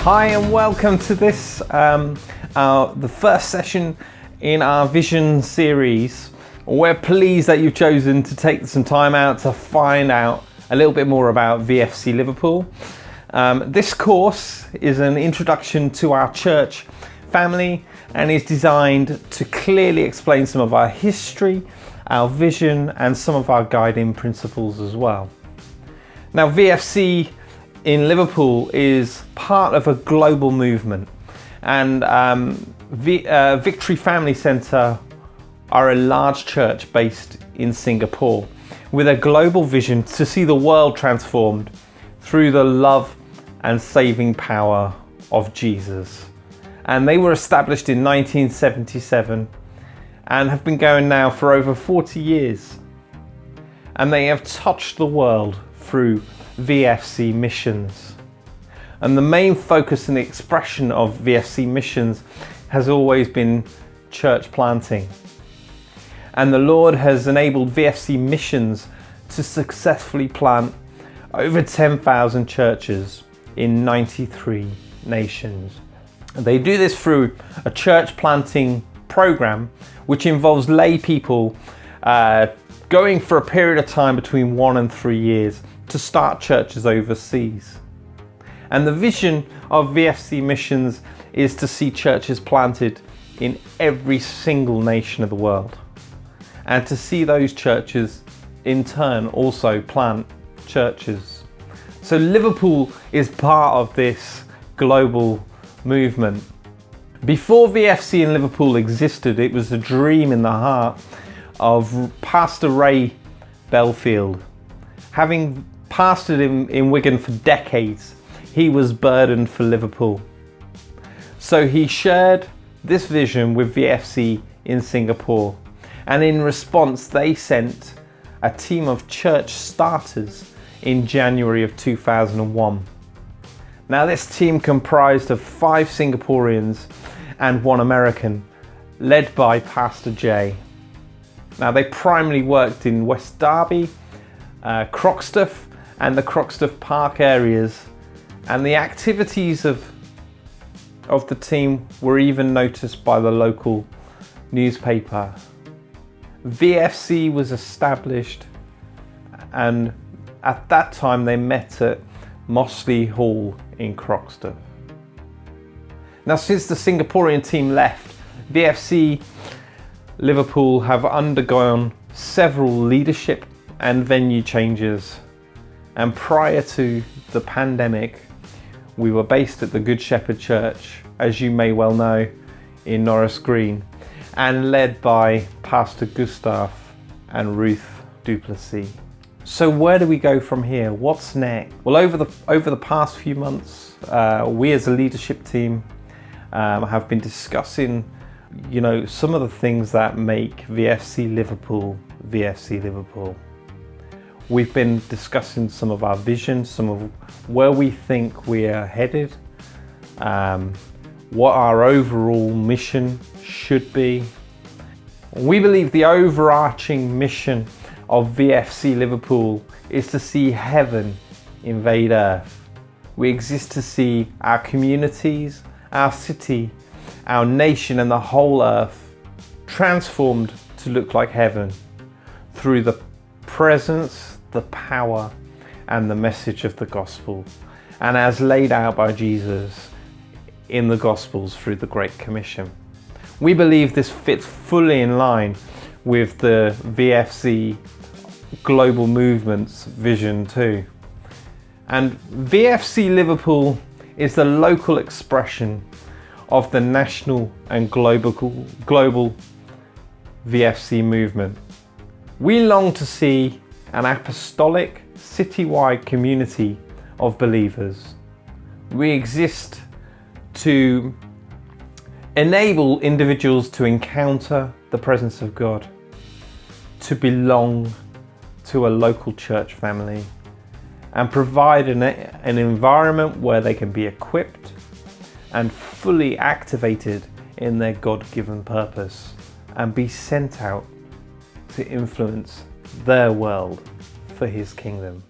Hi and welcome to this, the first session in our Vision series. We're pleased that you've chosen to take some time out to find out a little bit more about VFC Liverpool. This course is an introduction to our church family and is designed to clearly explain some of our history, our vision and some of our guiding principles as well. Now, VFC in Liverpool is part of a global movement, and Victory Family Centre are a large church based in Singapore with a global vision to see the world transformed through the love and saving power of Jesus. And they were established in 1977 and have been going now for over 40 years. And they have touched the world through VFC missions. And the main focus and the expression of VFC missions has always been church planting. And the Lord has enabled VFC missions to successfully plant over 10,000 churches in 93 nations. They do this through a church planting program which involves lay people going for a period of time between 1 and 3 years to start churches overseas. And the vision of VFC missions is to see churches planted in every single nation of the world, and to see those churches in turn also plant churches. So Liverpool is part of this global movement. Before VFC in Liverpool existed, it was a dream in the heart of Pastor Ray Belfield. Having pastored in Wigan for decades, he was burdened for Liverpool. So he shared this vision with VFC in Singapore, and in response they sent a team of church starters in January of 2001. Now this team comprised of 5 Singaporeans and 1 American, led by Pastor Jay. Now they primarily worked in West Derby, Croxteth and the Croxteth Park areas, and the activities of the team were even noticed by the local newspaper. VFC was established, and at that time they met at Mossley Hall in Croxteth. Now, since the Singaporean team left, VFC Liverpool have undergone several leadership and venue changes. And prior to the pandemic, we were based at the Good Shepherd Church, as you may well know, in Norris Green, and led by Pastor Gustav and Ruth Duplessis. So where do we go from here? What's next? Well, over the past few months, we as a leadership team have been discussing, some of the things that make VFC Liverpool VFC Liverpool. We've been discussing some of our vision, some of where we think we are headed, what our overall mission should be. We believe the overarching mission of VFC Liverpool is to see heaven invade earth. We exist to see our communities, our city, our nation and the whole earth transformed to look like heaven through the presence, the power and the message of the gospel, and as laid out by Jesus in the Gospels through the Great Commission. We believe this fits fully in line with the VFC global movement's vision too. And VFC Liverpool is the local expression of the national and global VFC movement. We long to see an apostolic, citywide community of believers. We exist to enable individuals to encounter the presence of God, to belong to a local church family, and provide an environment where they can be equipped and fully activated in their God-given purpose and be sent out to influence their world for His kingdom.